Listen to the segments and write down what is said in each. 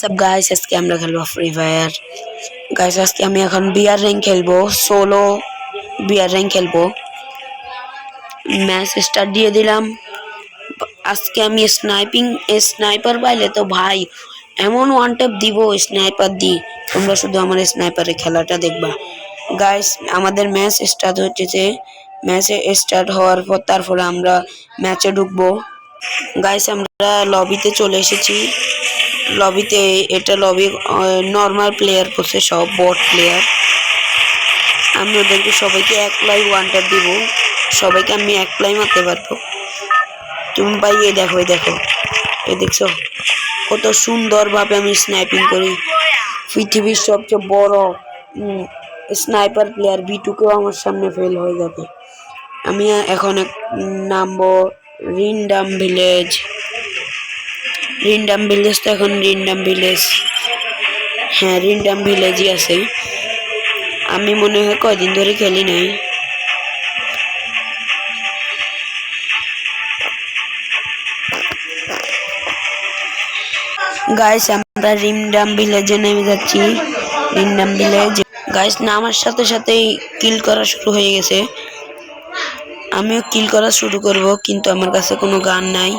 WhatsApp guys, আজকে আমরা খেলবো ফ্রি ফায়ার। গাইস আজকে আমি এখন বিআর র্যাঙ্ক খেলবো, সোলো বিআর র্যাঙ্ক খেলবো। ম্যাচ স্টার্ট দিয়ে দিলাম। আজকে আমি স্নাইপার পাইলে তো ভাই এমন ওয়ান ট্যাপ দিব স্নাইপার দি, তোমরা শুধু আমার স্নাইপারের খেলাটা দেখবা। গাইস আমাদের ম্যাচ স্টার্ট হচ্ছে। ম্যাচে স্টার্ট হওয়ার পর তারপরে আমরা ম্যাচে ঢুকবো। গাইস আমরা লবিতে চলে এসেছি। লবিতে এটা লবি নর্মাল প্লেয়ার করছে, সব বট প্লেয়ার। আমি ওদেরকে সবাইকে এক প্লাই ওয়ান ট্যাপ দিব, সবাইকে আমি এক প্লাই মারতে পারবো। তুমি ভাই এই দেখো এই দেখছো কত সুন্দরভাবে আমি স্নাইপিং করি। পৃথিবীর সবচেয়ে বড় স্নাইপার প্লেয়ার বিটুকেও আমার সামনে ফেল হয়ে যাবে। আমি এখন নামবো রিন্ডাম ভিলেজ। রিন্ডাম ভিলেজ তো এখন রিন্ডাম ভিলেজ, হ্যাঁ রিন্ডাম ভিলেজই আছে। আমি মনে হয় কয়দিন ধরে খেলি নাই। গাইস আমরা রিন্ডাম ভিলেজে নেমে যাচ্ছি। রিন্ডাম ভিলেজ গাইস নামার সাথে সাথেই কিল করা শুরু হয়ে গেছে। আমিও কিল করা শুরু করব, কিন্তু আমার কাছে কোনো গান নাই।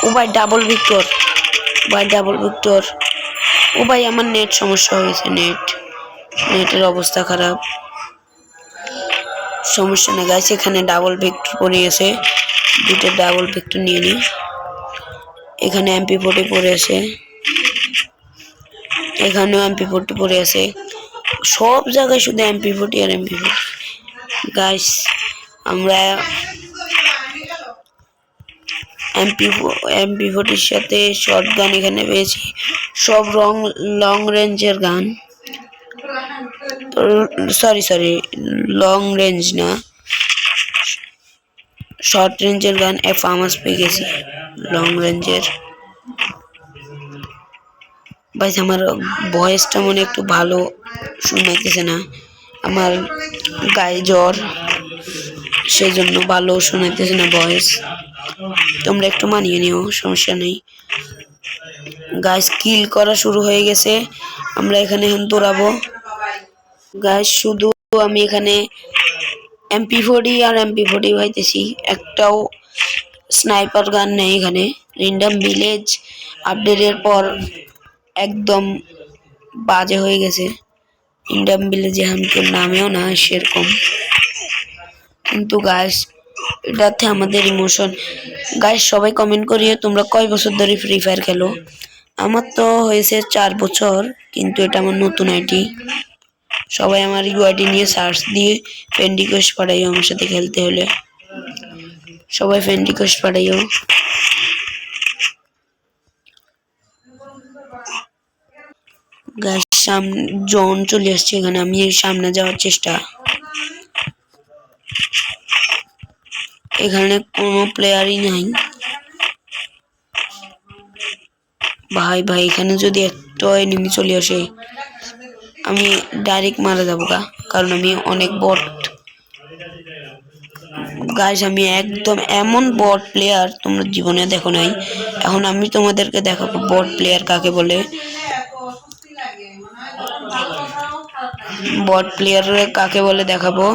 ও ভাই ডাবল ভিক্টর, ও ভাই আমার নেট সমস্যা হয়েছে, নেটের অবস্থা খারাপ। সমস্যা নেই গাইস, এখানে ডাবল ভিক্টর পড়ে গেছে, দুটো ডাবল ভিক্টর নিয়ে নিই। এখানে MP40 পড়ে আছে, এখানেও MP40 পড়ে আছে, সব জায়গায় শুধু MP40 আর MP40। গাইস আমরা MP40 সাথে শর্ট গান এখানে পেয়েছি, সব লং রেঞ্জের গান। সরি লং রেঞ্জ না, শর্ট রেঞ্জের গান ফার্মাস পেয়ে গেছি লং রেঞ্জের। ভাই আমার ভয়েসটা মনে একটু ভালো শোনাইতেছে না, আমার গায়ে জ্বর, সেই জন্য ভালো শোনাইতেছে না ভয়েস, তোমরা একটু মানিয়ে নিও, সমস্যা নেই। গাইস কিল করা শুরু হয়ে গেছে, আমরা এখানে এখন দৌড়াবো। গাইস শুধু আমি এখানে MP40 আর MP40 পাইতেছি, একটাও স্নাইপার গান নেই এখানে। রিন্ডাম ভিলেজ আপডেটের পর একদম বাজে হয়ে গেছে। রিন্ডাম ভিলেজ এখন কেউ নামেও না সেরকম, কিন্তু গাইস এটাতে আমাদের ইমোশন। গাইস সবাই কমেন্ট করিও তোমরা কয় বছর ধরে ফ্রি ফায়ার খেলো। আমার তো হয়েছে 4 বছর, কিন্তু এটা আমার নতুন আইডি। সবাই আমার ইউআইডি নিয়ে সার্চ দিয়ে ফ্রেন্ড রিকোয়েস্ট পাঠাইও আমার সাথে খেলতে হলে, সবাই ফ্রেন্ড রিকোয়েস্ট পাঠাইও। গাইস সামনে জোন চলে আসছে, এখানে আমি সামনে যাওয়ার চেষ্টা। এখানে কোনো প্লেয়ারই নাই ভাই এখানে যদি একটা এনিমি চলে আসে আমি ডাইরেক্ট মারা যাবো কারণ আমি অনেক বট। গাইস আমি একদম এমন বট প্লেয়ার তোমরা জীবনে দেখো নাই, এখন আমি তোমাদেরকে দেখাবো বট প্লেয়ার কাকে বলে। বট প্লেয়ার কাকে বলে দেখাবো।